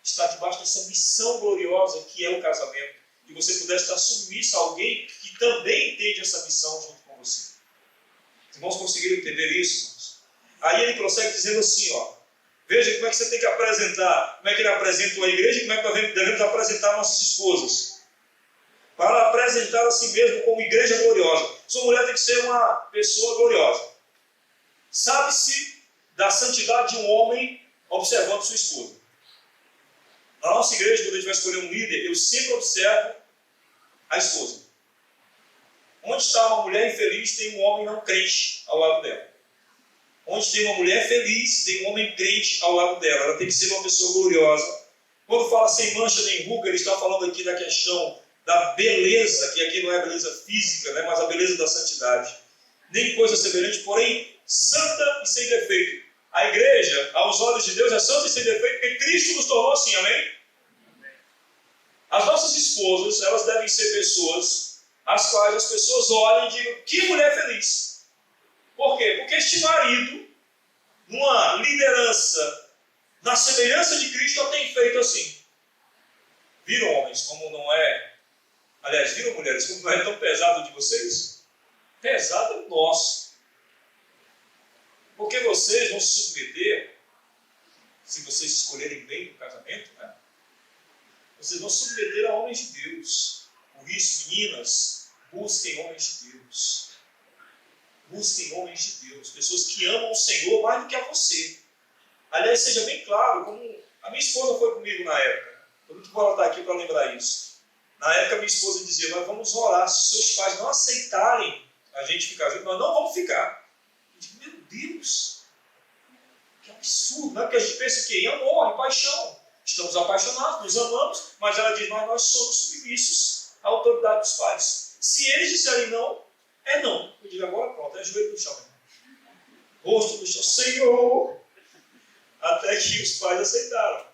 Speaker 1: estar debaixo dessa missão gloriosa que é o casamento. E você pudesse estar submissa a alguém que também entende essa missão junto com você. Os irmãos conseguiram entender isso, irmãos? Aí ele prossegue dizendo assim, ó, veja como é que você tem que apresentar, como é que ele apresenta a igreja e como é que nós devemos apresentar nossas esposas. Para apresentar a si mesmo como igreja gloriosa. Sua mulher tem que ser uma pessoa gloriosa. Sabe-se da santidade de um homem observando sua esposa. Na nossa igreja, quando a gente vai escolher um líder, eu sempre observo a esposa. Onde está uma mulher infeliz, tem um homem não crente ao lado dela. Onde tem uma mulher feliz, tem um homem crente ao lado dela. Ela tem que ser uma pessoa gloriosa. Quando fala sem mancha nem ruga, ele está falando aqui da questão da beleza, que aqui não é a beleza física, né, mas a beleza da santidade. Nem coisa semelhante, porém santa e sem defeito. A igreja, aos olhos de Deus, é santa e sem defeito, porque Cristo nos tornou assim, amém? As nossas esposas, elas devem ser pessoas às quais as pessoas olhem e digam, que mulher feliz. Por quê? Porque este marido, numa liderança na semelhança de Cristo, tem feito assim. Viram, homens, como não é... Aliás, viram, mulheres, como não é tão pesado de vocês? Pesado é o nosso. Porque vocês vão se submeter, se vocês escolherem bem o casamento, né? Vocês vão se submeter a homens de Deus. Por isso, meninas, busquem homens de Deus. Busquem homens de Deus. Pessoas que amam o Senhor mais do que a você. Aliás, seja bem claro, como a minha esposa foi comigo na época. Eu muito bom ela estar aqui para lembrar isso. Na época, minha esposa dizia, nós vamos orar. Se seus pais não aceitarem a gente ficar junto, nós não vamos ficar. Eu digo, meu Deus, que absurdo, não é? Porque a gente pensa que em amor, em paixão. Estamos apaixonados, nos amamos, mas ela diz, mas nós somos submissos à autoridade dos pais. Se eles disserem não, é não. Eu digo, agora pronto, é joelho no chão. Rosto no chão, Senhor. Até que os pais aceitaram.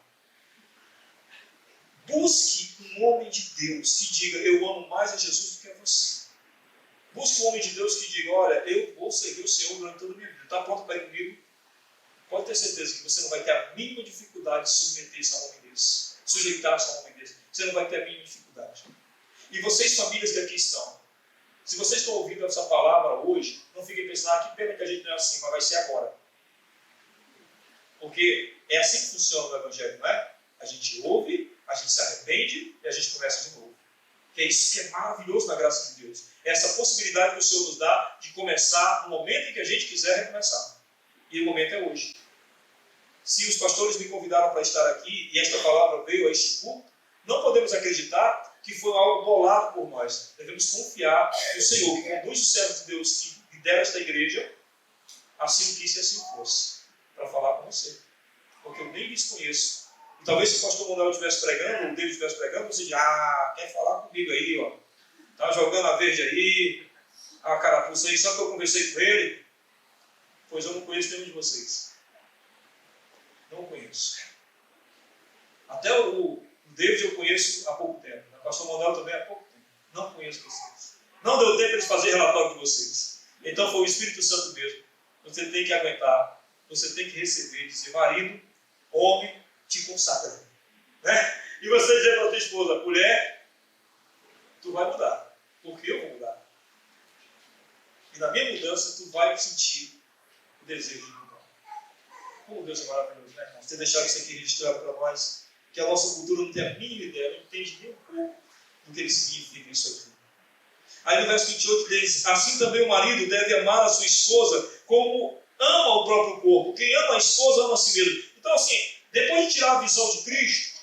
Speaker 1: Busque um homem de Deus que diga, eu amo mais a Jesus do que a você. Busque um homem de Deus que diga, olha, eu vou servir o Senhor durante toda a minha vida. Está pronto para ir comigo? Pode ter certeza que você não vai ter a mínima dificuldade de submeter-se a um homem desse. Sujeitar-se a um homem desse. Você não vai ter a mínima dificuldade. E vocês, famílias que aqui estão, se vocês estão ouvindo essa palavra hoje, não fiquem pensando, que pena que a gente não é assim, mas vai ser agora. Porque é assim que funciona o Evangelho, não é? A gente ouve, a gente se arrepende e a gente começa de novo. Que é isso que é maravilhoso na graça de Deus. É essa possibilidade que o Senhor nos dá de começar no momento em que a gente quiser recomeçar. E o momento é hoje. Se os pastores me convidaram para estar aqui e esta palavra veio a este culto, não podemos acreditar que foi algo bolado por nós. Devemos confiar que o Senhor, que conduz os servos de Deus, que lidera esta igreja, assim quis e assim fosse, para falar com você. Porque eu nem lhes conheço. E talvez se o pastor Manuel estivesse pregando, ou o David estivesse pregando, você diz, quer falar comigo aí, ó. Tá jogando a verde aí, a carapuça aí, só que eu conversei com ele. Pois eu não conheço nenhum de vocês. Não conheço. Até o David eu conheço há pouco tempo. O pastor Manuel também há pouco tempo. Não conheço vocês. Não deu tempo de fazer relatório de vocês. Então foi o Espírito Santo mesmo. Você tem que aguentar. Você tem que receber, dizer, marido, homem, te consagra. Né? E você dizer para a tua esposa, mulher, tu vai mudar. Porque eu vou mudar. E na minha mudança, tu vai sentir o desejo de mudar. Como Deus é maravilhoso, né, irmão? Você deixar isso aqui registrado para nós, que a nossa cultura não tem a mínima ideia, não entende nem um pouco do que ele significa isso aqui. Aí no verso 28 diz, assim também o marido deve amar a sua esposa como ama o próprio corpo. Quem ama a esposa ama a si mesmo. Então assim, depois de tirar a visão de Cristo,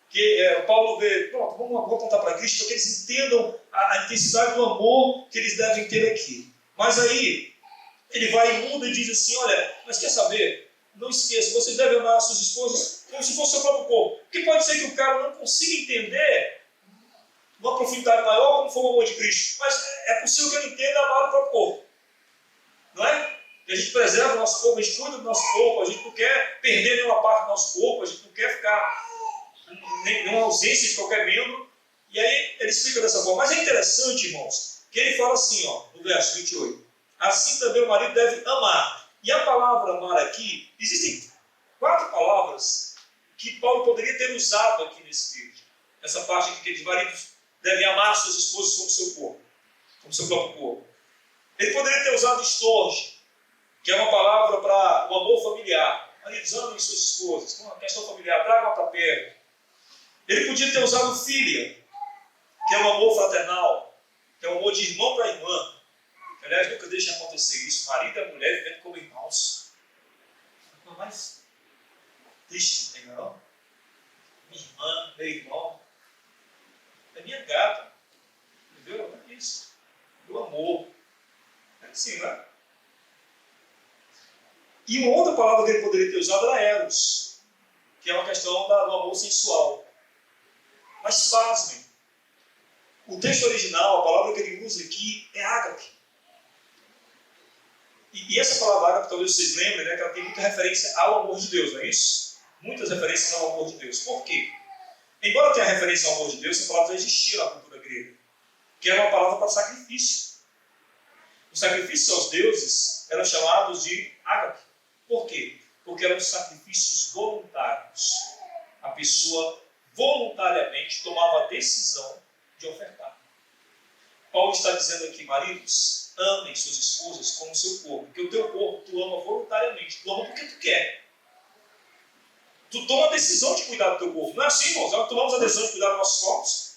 Speaker 1: que Paulo vê, pronto, vamos apontar para Cristo, para que eles entendam a intensidade do amor que eles devem ter aqui. Mas aí, ele vai e muda e diz assim, olha, mas quer saber? Não esqueça, vocês devem amar as suas esposas como se fosse o seu próprio corpo. Porque pode ser que o cara não consiga entender uma profundidade maior como foi o amor de Cristo. Mas é possível que ele entenda amar o próprio corpo. Não é? Que a gente preserva o nosso corpo, a gente cuida do nosso corpo, a gente não quer perder nenhuma parte do nosso corpo, a gente não quer ficar nenhuma ausência de qualquer membro. E aí ele explica dessa forma. Mas é interessante, irmãos, que ele fala assim, ó, no verso 28. Assim também o marido deve amar. E a palavra amar aqui, existem 4 palavras que Paulo poderia ter usado aqui nesse texto. Essa parte aqui que ele diz, maridos devem amar suas esposas como seu corpo, como seu próprio corpo. Ele poderia ter usado estorge, que é uma palavra para o amor familiar. Maridos, amem suas esposas, uma questão familiar, tragam para perto. Ele podia ter usado filia, que é o amor fraternal, que é o amor de irmão para irmã, Aliás, nunca deixem acontecer isso. Marido e mulher vivendo como irmãos. Não, mas triste, não tem não. Minha irmã, meu irmão, é minha gata. Entendeu? É isso. Do amor. É assim, né? E uma outra palavra que ele poderia ter usado era eros, que é uma questão do amor sensual. Mas pasmem, o texto original, a palavra que ele usa aqui é ágape. E essa palavra ágape, talvez vocês lembrem, né, que ela tem muita referência ao amor de Deus, não é isso? Muitas referências ao amor de Deus. Por quê? Embora tenha referência ao amor de Deus, essa palavra já existia na cultura grega, que era uma palavra para sacrifício. Os sacrifícios aos deuses eram chamados de ágape. Por quê? Porque eram sacrifícios voluntários. A pessoa voluntariamente tomava a decisão de ofertar. Paulo está dizendo aqui, maridos, amem suas esposas como seu corpo, porque o teu corpo tu ama voluntariamente, tu ama porque tu quer. Tu toma a decisão de cuidar do teu corpo. Não é assim, irmãos? Nós tomamos a decisão de cuidar dos nossos corpos.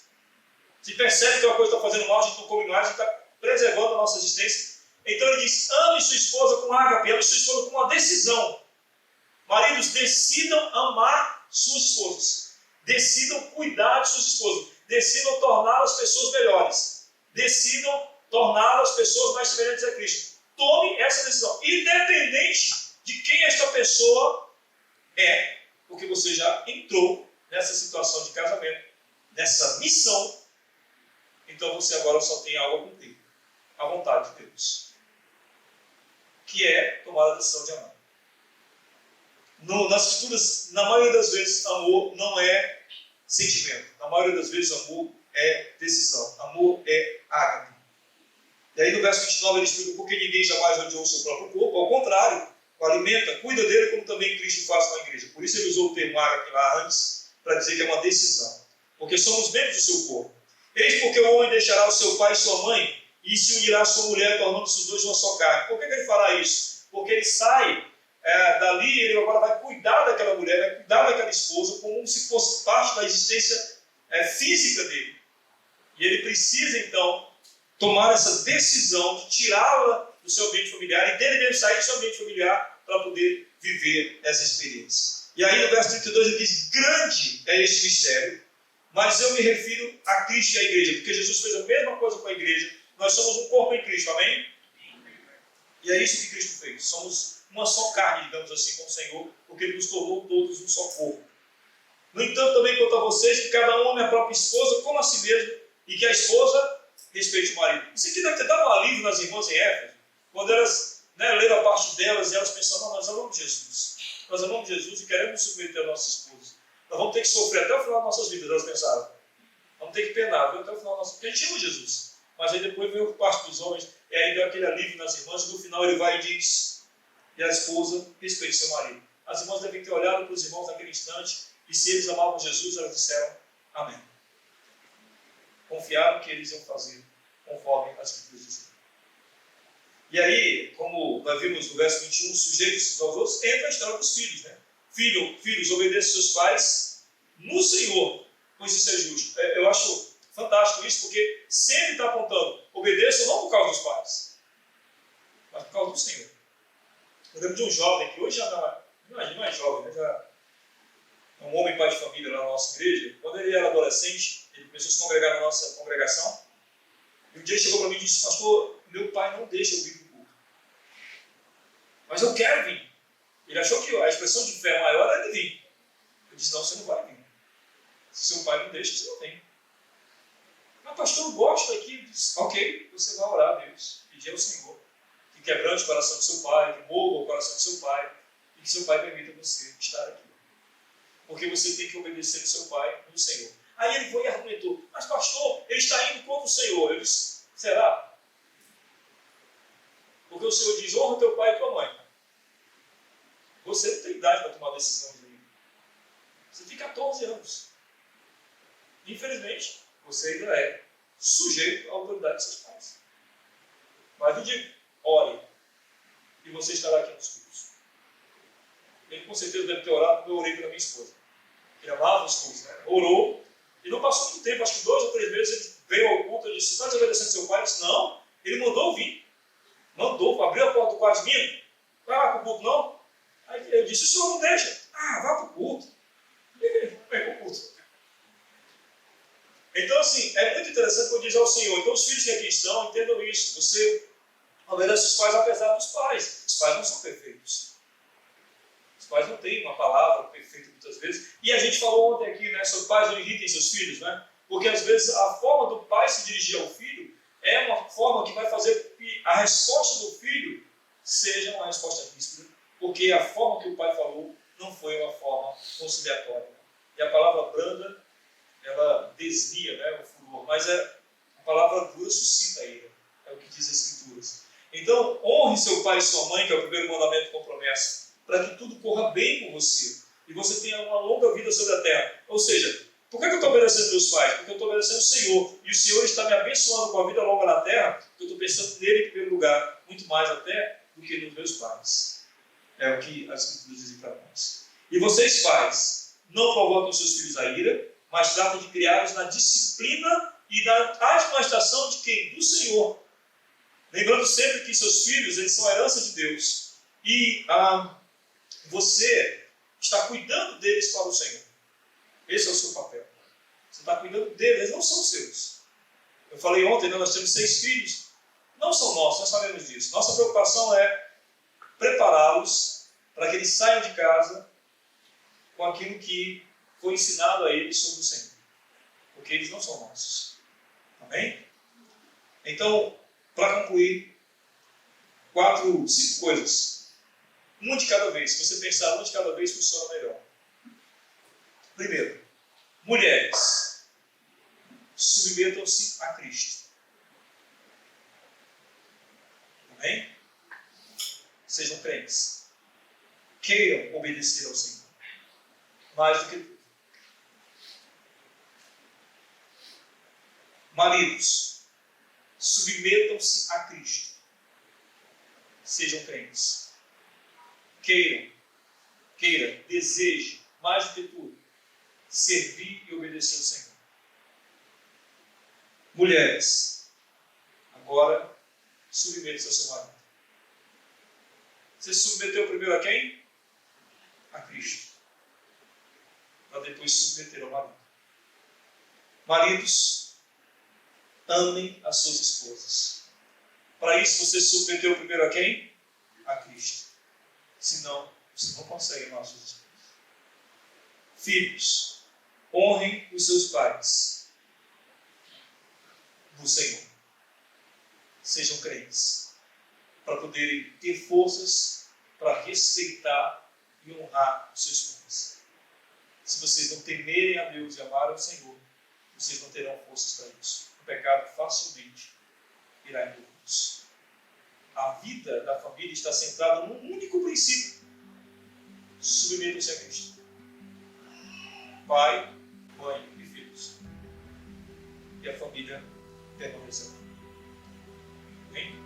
Speaker 1: Se percebe que uma coisa está fazendo mal, a gente não come mais, a gente está preservando a nossa existência. Então ele diz, ame sua esposa com ágape, ame sua esposa com uma decisão. Maridos, decidam amar suas esposas. Decidam cuidar de suas esposas. Decidam torná-las pessoas melhores. Decidam torná-las pessoas mais semelhantes a Cristo. Tome essa decisão. Independente de quem esta pessoa é, porque você já entrou nessa situação de casamento, nessa missão, então você agora só tem algo a cumprir. A vontade de Deus. Que é tomar a decisão de amar. Nas escrituras, na maioria das vezes, amor não é sentimento. Na maioria das vezes, amor é decisão. Amor é ágape. E aí no verso 29 ele explica por que ninguém jamais odiou o seu próprio corpo. Ao contrário, o alimenta, cuida dele como também Cristo faz com a igreja. Por isso ele usou o termo ágape lá antes, para dizer que é uma decisão. Porque somos membros do seu corpo. Eis porque o homem deixará o seu pai e sua mãe e se unirá à sua mulher, tornando-se os dois uma só carne. Por que ele fará isso? Porque ele sai dali, ele agora vai cuidar daquela mulher, vai cuidar daquela esposa, como se fosse parte da existência física dele. E ele precisa, então, tomar essa decisão de tirá-la do seu ambiente familiar e dele mesmo sair do seu ambiente familiar para poder viver essa experiência. E aí no verso 32 ele diz, grande é este mistério, mas eu me refiro a Cristo e à igreja, porque Jesus fez a mesma coisa com a igreja. Nós somos um corpo em Cristo, amém? E é isso que Cristo fez. Somos uma só carne, digamos assim, com o Senhor, porque Ele nos tornou todos um só corpo. No entanto, também quanto a vocês, que cada um ame a própria esposa como a si mesmo, e que a esposa respeite o marido. Isso aqui deve ter dado um alívio nas irmãs em Éfeso, quando elas leram a parte delas e elas pensaram, nós amamos Jesus. Nós amamos Jesus e queremos nos submeter a nossa esposa. Nós vamos ter que sofrer até o final das nossas vidas, elas pensaram. Vamos ter que penar até o final da nossa vida, porque a gente ama Jesus. Mas aí depois veio parte dos homens, e aí deu aquele alívio nas irmãs, e no final ele vai e diz, e a esposa respeite seu marido. As irmãs devem ter olhado para os irmãos naquele instante, e se eles amavam Jesus, elas disseram, amém. Confiaram que eles iam fazer conforme as escrituras diziam. E aí, como nós vimos no verso 21, sujeitos aos outros, entra a história dos filhos, né? Filhos, obedeçam seus pais no Senhor, pois isso é justo. Eu acho fantástico isso, porque sempre está apontando, obedeçam não por causa dos pais, mas por causa do Senhor. Eu lembro de um jovem que hoje já não é jovem, né? Já é um homem pai de família lá na nossa igreja. Quando ele era adolescente, ele começou a se congregar na nossa congregação. E um dia ele chegou para mim e disse, pastor, meu pai não deixa eu vir para o culto. Mas eu quero vir. Ele achou que a expressão de fé maior era ele vir. Eu disse, não, você não vai vir. Se seu pai não deixa, você não vem. Mas pastor, eu gosto aqui. Disse, ok, você vai orar a Deus, pedir ao Senhor que quebrante o coração do seu pai, que mova o coração do seu pai, e que seu pai permita você estar aqui. Porque você tem que obedecer ao seu pai no Senhor. Aí ele foi e argumentou, mas pastor, ele está indo contra o Senhor. Eu disse, será? Porque o Senhor diz, honra teu pai e tua mãe. Você não tem idade para tomar decisão de ir. Você tem 14 anos. Infelizmente, você ainda é sujeito à autoridade de seus pais. Mas eu digo, ore, e você estará aqui nos cultos. Ele com certeza deve ter orado, como eu orei pela minha esposa. Ele amava os cultos, né? Orou, e não passou muito tempo, acho que 2 ou 3 meses, ele veio ao culto e disse, você está desobedecendo seu pai? Eu disse, não, ele mandou vir. mandou, abriu a porta do quarto, menino, vai lá para o culto não? Aí eu disse, o senhor não deixa. Ah, vá para o culto. Vai para o culto. Então, assim, é muito interessante quando diz ao Senhor. Então, os filhos que aqui estão, entendam isso. Você obedece os pais apesar dos pais. Os pais não são perfeitos. Os pais não têm uma palavra perfeita muitas vezes. E a gente falou ontem aqui, né, sobre pais não irritem seus filhos, né? Porque às vezes a forma do pai se dirigir ao filho é uma forma que vai fazer que a resposta do filho seja uma resposta ríspida. Porque a forma que o pai falou não foi uma forma conciliatória. E a palavra branda, ela desvia, né, o furor, mas a palavra dura suscita a ira, é o que diz as Escrituras. Então, honre seu pai e sua mãe, que é o primeiro mandamento com promessa, para que tudo corra bem com você e você tenha uma longa vida sobre a terra. Ou seja, por que eu estou obedecendo meus pais? Porque eu estou obedecendo o Senhor, e o Senhor está me abençoando com a vida longa na terra, porque eu estou pensando nele em primeiro lugar, muito mais até do que nos meus pais. É o que as Escrituras dizem para nós. E vocês, pais, não provoquem os seus filhos a ira, mas tratam de criá-los na disciplina e na admoestação de quem? Do Senhor. Lembrando sempre que seus filhos, eles são a herança de Deus. E você está cuidando deles para o Senhor. Esse é o seu papel. Você está cuidando deles, eles não são seus. Eu falei ontem, nós temos 6 filhos. Não são nossos, nós sabemos disso. Nossa preocupação é prepará-los para que eles saiam de casa com aquilo que foi ensinado a eles sobre o Senhor. Porque eles não são nossos. Amém? Então, para concluir, 5 coisas. Uma de cada vez. Se você pensar uma de cada vez, funciona melhor. Primeiro, mulheres, submetam-se a Cristo. Amém? Sejam crentes. Queiram obedecer ao Senhor. Mais do que tudo. Maridos, submetam-se a Cristo. Sejam crentes. Queira, deseje, mais do que tudo, servir e obedecer ao Senhor. Mulheres, agora, submeta-se ao seu marido. Você se submeteu primeiro a quem? A Cristo. Para depois submeter ao marido. Maridos, amem as suas esposas. Para isso, você se submeteu primeiro a quem? A Cristo. Senão, você não consegue amar as suas esposas. Filhos, honrem os seus pais no Senhor. Sejam crentes, para poderem ter forças para respeitar e honrar os seus pais. Se vocês não temerem a Deus e amarem o Senhor, vocês não terão forças para isso. O pecado facilmente irá engoli-los. A vida da família está centrada num único princípio: submetam-se a Cristo. Pai, mãe e filhos. E a família permanecerá. Amém?